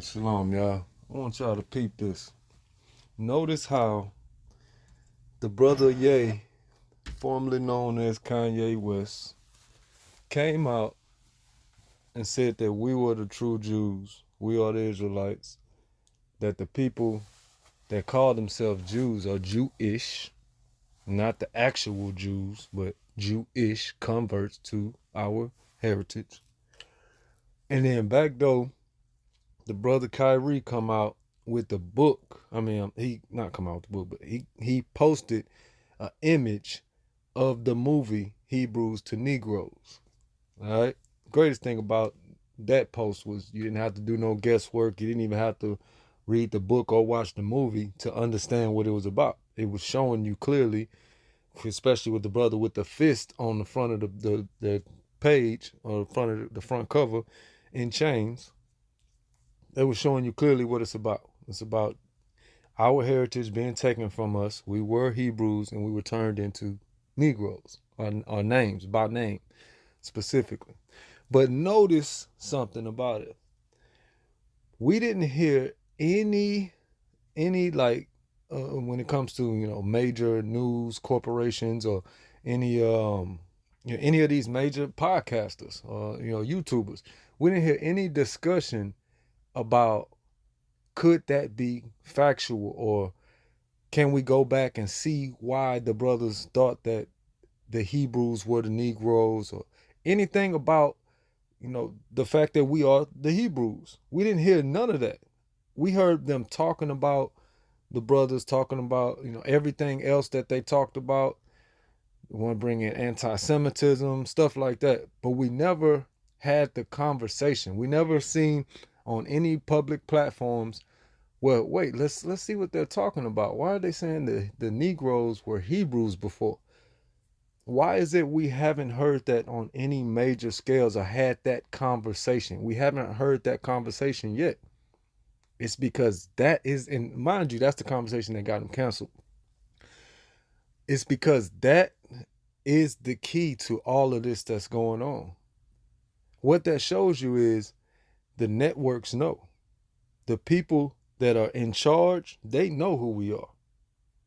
Shalom, y'all. I want y'all to peep this. Notice how the brother Ye, formerly known as Kanye West, came out and said that we were the true Jews. We are the Israelites. That the people that call themselves Jews are Jewish, not the actual Jews, but Jewish converts to our heritage. And then back though, the brother Kyrie come out with the book. I mean, he not come out with the book, but he posted an image of the movie Hebrews to Negroes. All right. Greatest thing about that post was you didn't have to do no guesswork. You didn't even have to read the book or watch the movie to understand what it was about. It was showing you clearly, especially with the brother with the fist on the front of the page or the front of the front cover in chains. It was showing you clearly what it's about. It's about our heritage being taken from us. We were Hebrews and we were turned into Negroes, our names, by name specifically. But notice something about it. We didn't hear any like when it comes to major news corporations or any any of these major podcasters or YouTubers. We didn't hear any discussion about could that be factual or can we go back and see why the brothers thought that the Hebrews were the Negroes or anything about the fact that we are the Hebrews. We didn't hear none of that. We heard them talking about the brothers talking about everything else that they talked about. We want to bring in anti-Semitism, stuff like that, but we never had the conversation. We never seen on any public platforms. Well, wait, let's see what they're talking about. Why are they saying the Negroes were Hebrews before? Why is it we haven't heard that on any major scales or had that conversation? We haven't heard that conversation yet. It's because that is, and mind you, that's the conversation that got them canceled. It's because that is the key to all of this that's going on. What that shows you is the networks know. The people that are in charge, they know who we are.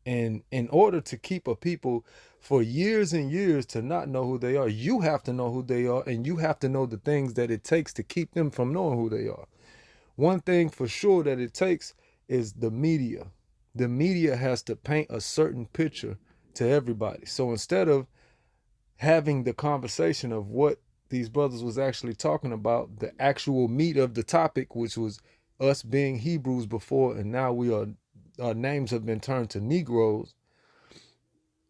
And in order to keep a people for years and years to not know who they are, you have to know who they are and you have to know the things that it takes to keep them from knowing who they are. One thing for sure that it takes is the media. The media has to paint a certain picture to everybody. So instead of having the conversation of what these brothers was actually talking about, the actual meat of the topic, which was us being Hebrews before and now we are, our names have been turned to Negroes.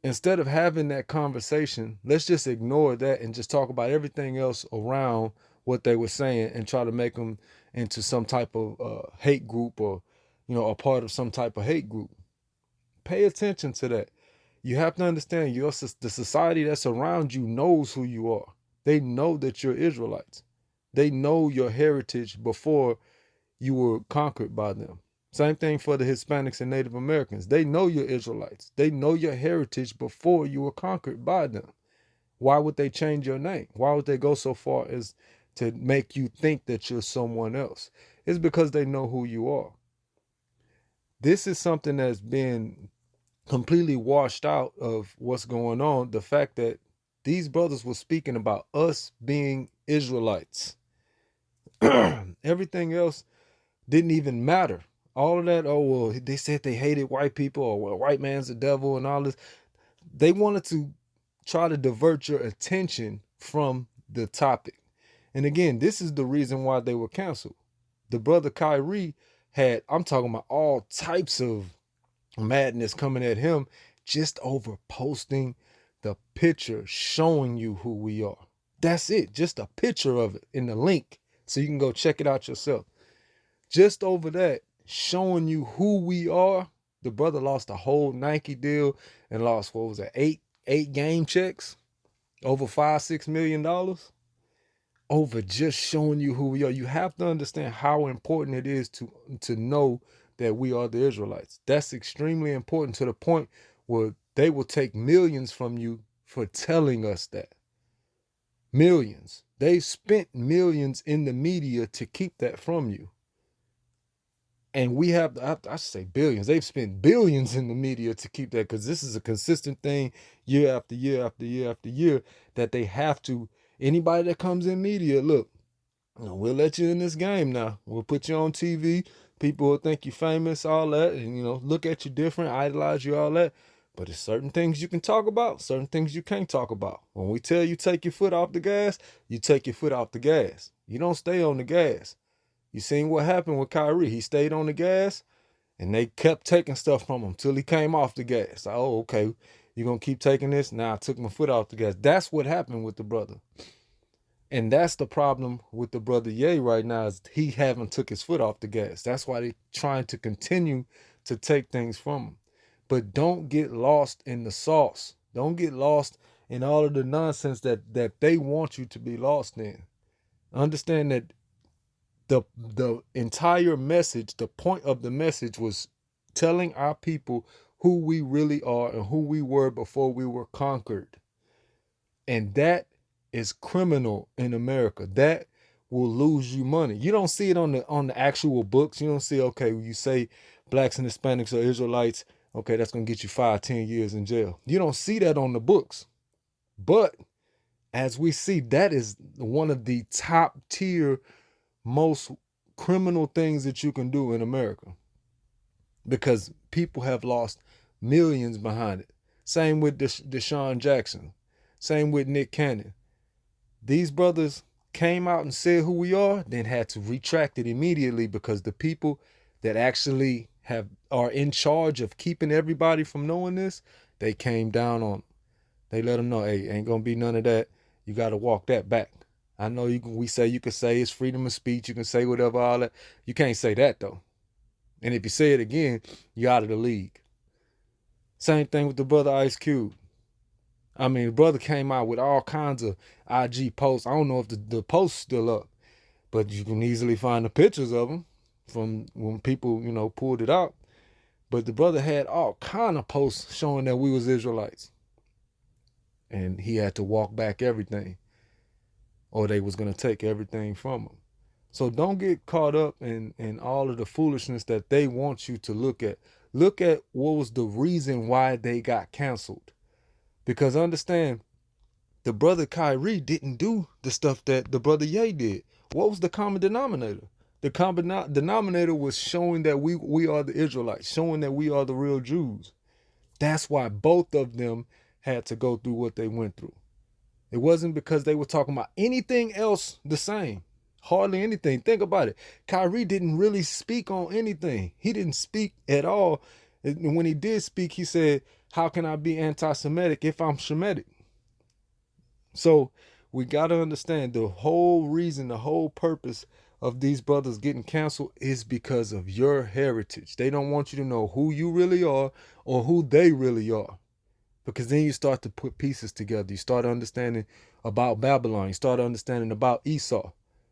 Instead of having that conversation, let's just ignore that and just talk about everything else around what they were saying and try to make them into some type of hate group or a part of some type of hate group. Pay attention to that. You have to understand the society that's around you knows who you are. They know that you're Israelites. They know your heritage before you were conquered by them. Same thing for the Hispanics and Native Americans. They know you're Israelites. They know your heritage before you were conquered by them. Why would they change your name? Why would they go so far as to make you think that you're someone else? It's because they know who you are. This is something that's been completely washed out of what's going on. The fact that these brothers were speaking about us being Israelites. Everything else didn't even matter. All of that, oh, well, they said they hated white people or well, white man's the devil and all this. They wanted to try to divert your attention from the topic. And again, this is the reason why they were canceled. The brother Kyrie had, I'm talking about all types of madness coming at him just over posting the picture showing you who we are. That's it. Just a picture of it in the link so you can go check it out yourself. Just over that, showing you who we are. The brother lost a whole Nike deal and lost, what was it, eight game checks, over $5-6 million, over just showing you who we are. You have to understand how important it is to know that we are the Israelites. That's extremely important to the point where they will take millions from you for telling us that. Millions. They spent millions in the media to keep that from you. And we have, I should say billions. They've spent billions in the media to keep that, because this is a consistent thing year after year after year after year that they have to. Anybody that comes in media, look, we'll let you in this game now. We'll put you on TV. People will think you're famous, all that, and look at you different, idolize you, all that. But there's certain things you can talk about, certain things you can't talk about. When we tell you take your foot off the gas, you take your foot off the gas. You don't stay on the gas. You seen what happened with Kyrie. He stayed on the gas, and they kept taking stuff from him till he came off the gas. Oh, okay, you're going to keep taking this? Now I took my foot off the gas. That's what happened with the brother. And that's the problem with the brother Ye right now, is he haven't took his foot off the gas. That's why they trying to continue to take things from him. But don't get lost in the sauce. Don't get lost in all of the nonsense that they want you to be lost in. Understand that the entire message, the point of the message was telling our people who we really are and who we were before we were conquered. And that is criminal in America. That will lose you money. You don't see it on the actual books. You don't see, okay, you say blacks and Hispanics are Israelites, okay, that's gonna get you 5-10 years in jail. You don't see that on the books. But as we see, that is one of the top tier most criminal things that you can do in America, because people have lost millions behind it. Same with Deshaun Jackson. Same with Nick Cannon. These brothers came out and said who we are, then had to retract it immediately, because the people that actually are in charge of keeping everybody from knowing this, they came down on them. They let them know, hey, ain't gonna be none of that. You got to walk that back. I know you can say it's freedom of speech. You can say whatever, all that. You can't say that though. And if you say it again, you're out of the league. Same thing with the brother Ice Cube. I mean, the brother came out with all kinds of IG posts. I don't know if the post's still up, but you can easily find the pictures of them from when people, pulled it out. But the brother had all kind of posts showing that we was Israelites. And he had to walk back everything, or they was going to take everything from him. So don't get caught up in all of the foolishness that they want you to look at. Look at what was the reason why they got canceled. Because understand, the brother Kyrie didn't do the stuff that the brother Ye did. What was the common denominator? The common denominator was showing that we are the Israelites, showing that we are the real Jews. That's why both of them had to go through what they went through. It wasn't because they were talking about anything else the same. Hardly anything. Think about it. Kyrie didn't really speak on anything. He didn't speak at all. And when he did speak, he said, how can I be anti-Semitic if I'm Shemitic? So we got to understand, the whole reason, the whole purpose of these brothers getting canceled is because of your heritage. They don't want you to know who you really are or who they really are. Because then you start to put pieces together. You start understanding about Babylon. You start understanding about Esau,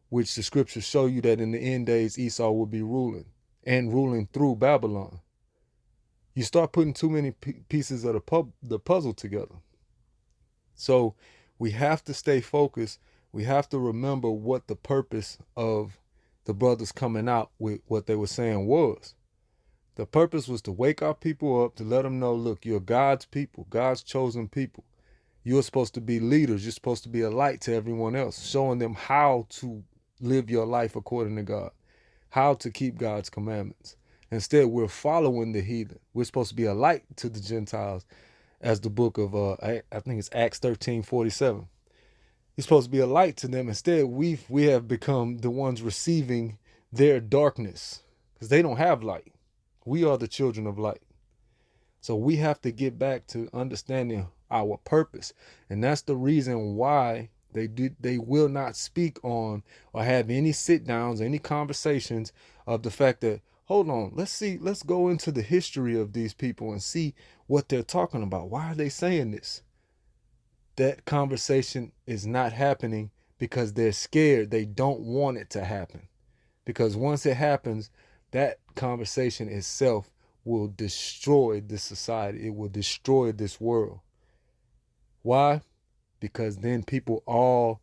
which the scriptures show you that in the end days Esau will be ruling, and ruling through Babylon. You start putting too many pieces of the puzzle together. So we have to stay focused. We have to remember what the purpose of the brothers coming out with what they were saying was. The purpose was to wake our people up, to let them know, look, you're God's people, God's chosen people. You're supposed to be leaders. You're supposed to be a light to everyone else, showing them how to live your life according to God, how to keep God's commandments. Instead, we're following the heathen. We're supposed to be a light to the Gentiles, as the book of, I think it's Acts 13:47. You're supposed to be a light to them. Instead, we have become the ones receiving their darkness, because they don't have light. We are the children of light. So we have to get back to understanding our purpose. And that's the reason why they will not speak on or have any sit downs, any conversations of the fact that, hold on, let's go into the history of these people and see what they're talking about. Why are they saying this? That conversation is not happening because they're scared. They don't want it to happen. Because once it happens, that conversation itself will destroy this society. It will destroy this world. Why? Because then all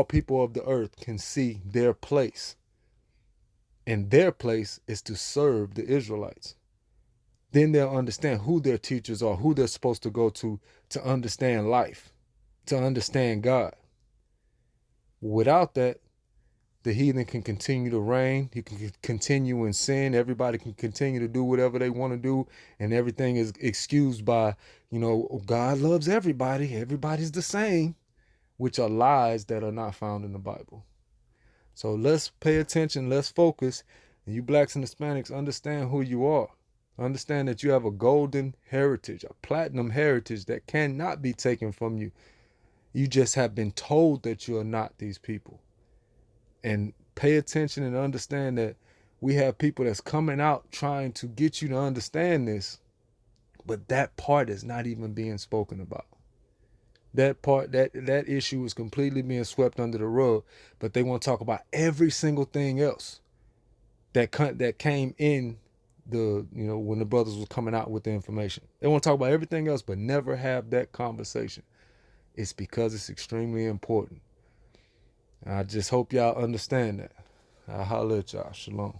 people of the earth can see their place And their place is to serve the Israelites. Then they'll understand who their teachers are, who they're supposed to go to understand life, to understand God. Without that, the heathen can continue to reign. He can continue in sin. Everybody can continue to do whatever they want to do. And everything is excused by, God loves everybody. Everybody's the same, which are lies that are not found in the Bible. So let's pay attention. Let's focus. And you blacks and Hispanics, understand who you are. Understand that you have a golden heritage, a platinum heritage that cannot be taken from you. You just have been told that you are not these people. And pay attention and understand that we have people that's coming out trying to get you to understand this, but that part is not even being spoken about. That part, that issue is completely being swept under the rug, but they want to talk about every single thing else that came in when the brothers was coming out with the information. They want to talk about everything else, but never have that conversation. It's because it's extremely important. I just hope y'all understand that. I'll holler at y'all. Shalom.